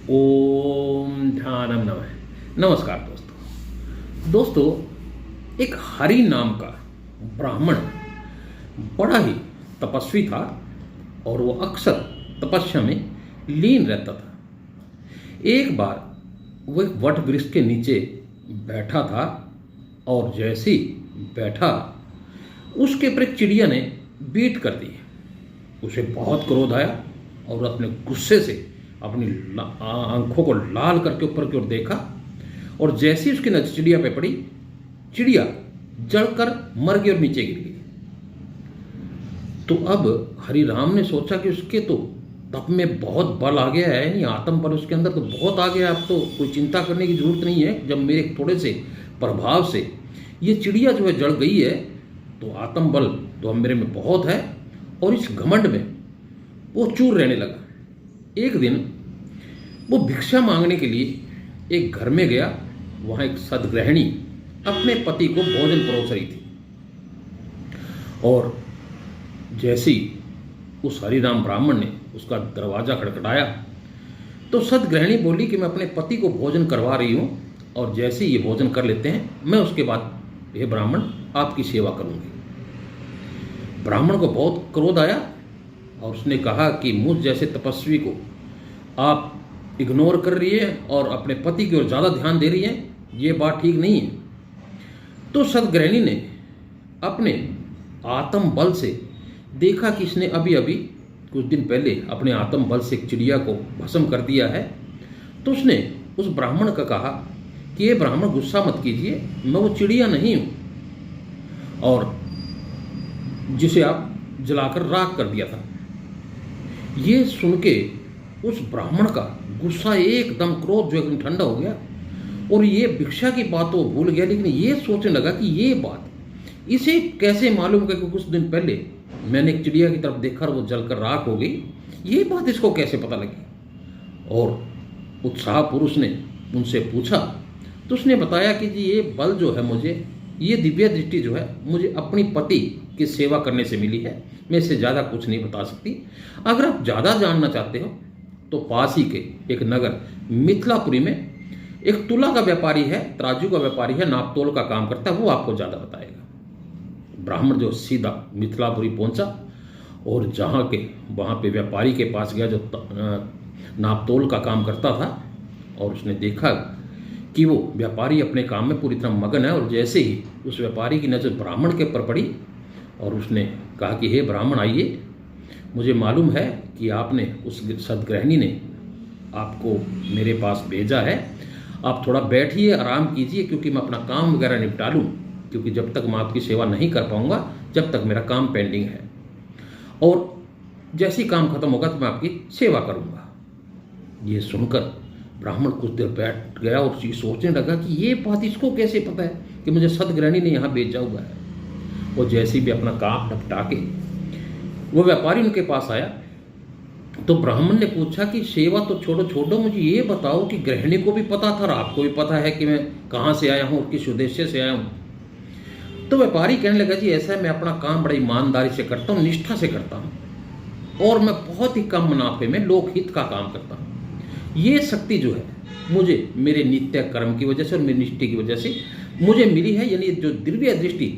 ओम ध्यानम नमः। नमस्कार दोस्तों, एक हरि नाम का ब्राह्मण बड़ा ही तपस्वी था और वो अक्सर तपस्या में लीन रहता था। एक बार वो एक वट वृक्ष के नीचे बैठा था और जैसे ही बैठा उसके ऊपर एक चिड़िया ने बीट कर दी। उसे बहुत क्रोध आया और अपने गुस्से से अपनी आंखों को लाल करके ऊपर की ओर देखा और जैसी उसकी नजर चिड़िया पे पड़ी, चिड़िया जलकर मर गई और नीचे गिर गई। तो अब हरिराम ने सोचा कि उसके तो तप में बहुत बल आ गया है, यानी आत्म बल उसके अंदर तो बहुत आ गया है, अब तो कोई चिंता करने की जरूरत नहीं है। जब मेरे थोड़े से प्रभाव से ये चिड़िया जो है जल गई है तो आत्म बल तो अब मेरे में बहुत है। और इस घमंड में वो चूर रहने लगा। एक दिन वो भिक्षा मांगने के लिए एक घर में गया। वहां एक सदगृहिणी अपने पति को भोजन परोस रही थी और जैसे ही उस हरिराम ब्राह्मण ने उसका दरवाजा खटखटाया तो सदगृहिणी बोली कि मैं अपने पति को भोजन करवा रही हूं और जैसे ही ये भोजन कर लेते हैं मैं उसके बाद हे ब्राह्मण आपकी सेवा करूंगी। ब्राह्मण को बहुत क्रोध आया और उसने कहा कि मुझ जैसे तपस्वी को आप इग्नोर कर रही है और अपने पति की ओर ज़्यादा ध्यान दे रही है, ये बात ठीक नहीं है। तो सदगृहिणी ने अपने आत्म बल से देखा कि इसने अभी अभी कुछ दिन पहले अपने आत्म बल से एक चिड़िया को भस्म कर दिया है। तो उसने उस ब्राह्मण का कहा कि ये ब्राह्मण गुस्सा मत कीजिए, मैं वो चिड़िया नहीं हूँ और जिसे आप जलाकर राख कर दिया था। ये सुन के उस ब्राह्मण का गुस्सा एकदम, क्रोध जो एकदम ठंडा हो गया और ये भिक्षा की बात वो भूल गया। लेकिन ये सोचने लगा कि ये बात इसे कैसे मालूम कि कुछ दिन पहले मैंने एक चिड़िया की तरफ देखा और वो जलकर राख हो गई, ये बात इसको कैसे पता लगी। और उत्साह पुरुष ने उनसे पूछा तो उसने बताया कि जी ये बल जो है मुझे, ये दिव्य दृष्टि जो है मुझे अपनी पति की सेवा करने से मिली है, मैं इससे ज़्यादा कुछ नहीं बता सकती। अगर आप ज़्यादा जानना चाहते हो तो पास ही के एक नगर मिथिलापुरी में एक तुला का व्यापारी है, तराजू का व्यापारी है, नापतोल का काम करता है, वो आपको ज़्यादा बताएगा। ब्राह्मण जो सीधा मिथिलापुरी पहुंचा और जहाँ के वहाँ पे व्यापारी के पास गया जो नापतोल का काम करता था और उसने देखा कि वो व्यापारी अपने काम में पूरी तरह मगन है। और जैसे ही उस व्यापारी की नज़र ब्राह्मण के ऊपर पड़ी और उसने कहा कि हे ब्राह्मण आइए, मुझे मालूम है कि आपने उस सदगृहिणी ने आपको मेरे पास भेजा है, आप थोड़ा बैठिए, आराम कीजिए, क्योंकि मैं अपना काम वगैरह निपटा लूँ, क्योंकि जब तक मैं आपकी सेवा नहीं कर पाऊँगा जब तक मेरा काम पेंडिंग है और जैसे ही काम खत्म होगा तो मैं आपकी सेवा करूँगा। ये सुनकर ब्राह्मण कुछ देर बैठ गया और सोचने लगा कि ये बात इसको कैसे पता है कि मुझे सदगृहिणी ने यहाँ भेजा हुआ है। और जैसे भी अपना काम निपटा के वो व्यापारी उनके पास आया तो ब्राह्मण ने पूछा कि सेवा तो छोड़ो, मुझे ये बताओ कि गृहिणी को भी पता था और आपको भी पता है कि मैं कहाँ से आया हूँ और किस उद्देश्य से आया हूँ। तो व्यापारी कहने लगा जी ऐसा है, मैं अपना काम बड़ी ईमानदारी से करता हूँ, निष्ठा से करता हूँ और मैं बहुत ही कम मुनाफे में लोकहित का काम करता हूँ। ये शक्ति जो है मुझे मेरे नित्य कर्म की वजह से और मेरी निष्ठा की वजह से मुझे मिली है, यानी जो दिव्य दृष्टि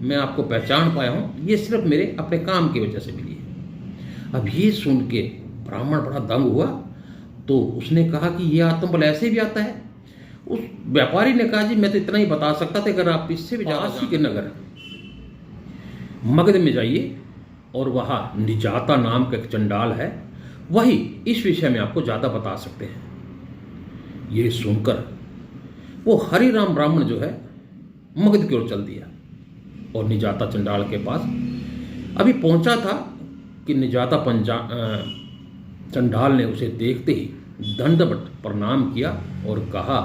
मैं आपको पहचान पाया हूँ ये सिर्फ मेरे अपने काम की वजह से मिली है। अब ये सुन के ब्राह्मण बड़ा दंग हुआ तो उसने कहा कि ये आत्मबल ऐसे भी आता है। उस व्यापारी ने कहा जी मैं तो इतना ही बता सकता था, अगर आप इससे भी ज़्यादा के नगर मगध में जाइए और वहाँ निजाता नाम का एक चंडाल है, वही इस विषय में आपको ज़्यादा बता सकते हैं। ये सुनकर वो हरिराम ब्राह्मण जो है मगध की ओर चल दिया और निजाता चंडाल के पास अभी पहुंचा था कि निजाता चंडाल ने उसे देखते ही दंडवत प्रणाम किया और कहा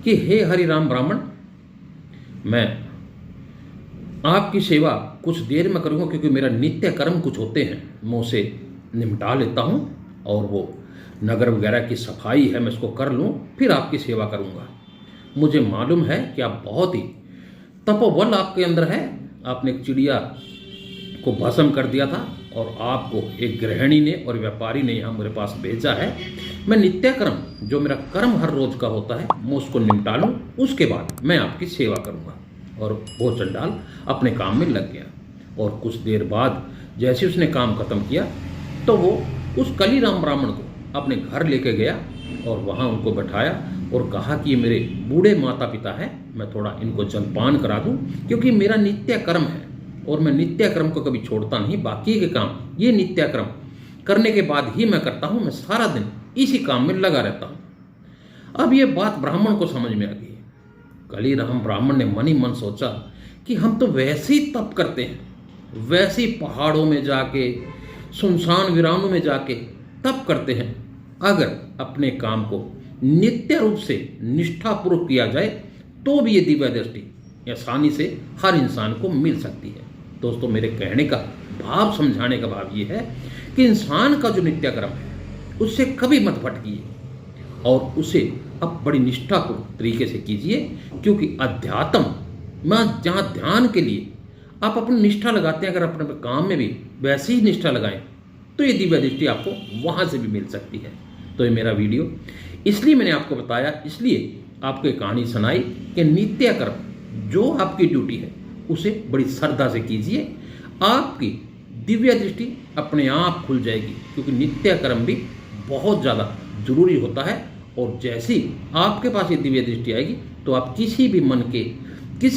कि हे हरिराम ब्राह्मण, मैं आपकी सेवा कुछ देर में करूँगा, क्योंकि मेरा नित्य कर्म कुछ होते हैं, मैं उसे निपटा लेता हूँ और वो नगर वगैरह की सफाई है मैं इसको कर लूँ, फिर आपकी सेवा करूँगा। मुझे मालूम है कि आप बहुत ही तपोबल आपके अंदर है, आपने एक चिड़िया को भस्म कर दिया था और आपको एक गृहिणी ने और व्यापारी ने यहाँ मेरे पास भेजा है मैं नित्य कर्म, जो मेरा कर्म हर रोज का होता है, मैं उसको निपटा लूँ, उसके बाद मैं आपकी सेवा करूँगा। और वो चंडाल अपने काम में लग गया। और कुछ देर बाद जैसे उसने काम खत्म किया तो वो उस कलीराम ब्राह्मण को अपने घर लेके गया और वहाँ उनको बैठाया और कहा कि ये मेरे बूढ़े माता पिता हैं, मैं थोड़ा इनको जलपान करा दूँ, क्योंकि मेरा नित्य कर्म है और मैं नित्य कर्म को कभी छोड़ता नहीं। बाकी के काम ये नित्य कर्म करने के बाद ही मैं करता हूँ, मैं सारा दिन इसी काम में लगा रहता हूँ। अब ये बात ब्राह्मण को समझ में आ गई। कलीराम ब्राह्मण ने मन ही मन सोचा कि हम तो वैसे ही तप करते हैं, वैसे ही पहाड़ों में जाके, सुनसान वीरानों में जाके तप करते हैं। अगर अपने काम को नित्य रूप से निष्ठापूर्वक किया जाए तो भी ये दिव्य दृष्टि आसानी से हर इंसान को मिल सकती है। दोस्तों, मेरे कहने का भाव, समझाने का भाव ये है कि इंसान का जो नित्य कर्म है उससे कभी मत भटकिए और उसे अब बड़ी निष्ठापूर्वक तरीके से कीजिए, क्योंकि अध्यात्म में जहाँ ध्यान के लिए आप अपनी निष्ठा लगाते हैं, अगर अपने काम में भी वैसी ही निष्ठा लगाएं तो ये दिव्य दृष्टि आपको वहाँ से भी मिल सकती है। तो ये मेरा वीडियो इसलिए मैंने आपको बताया, इसलिए आपको एक कहानी सुनाई कि नित्य कर्म जो आपकी ड्यूटी है उसे बड़ी श्रद्धा से कीजिए, आपकी दिव्य दृष्टि अपने आप खुल जाएगी, क्योंकि नित्य कर्म भी बहुत ज़्यादा जरूरी होता है। और जैसे ही आपके पास ये दिव्य दृष्टि आएगी तो आप किसी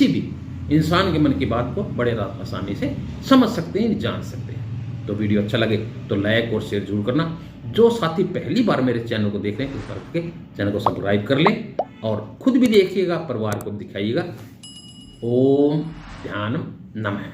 भी इंसान के मन की बात को बड़े आसानी से समझ सकते हैं, जान सकते हैं। तो वीडियो अच्छा लगे तो लाइक और शेयर जरूर करना। जो साथी पहली बार मेरे चैनल को देख रहे हैं, कृपया करके चैनल को सब्सक्राइब कर लें और खुद भी देखिएगा, परिवार को दिखाइएगा। ओम ध्यान नमः।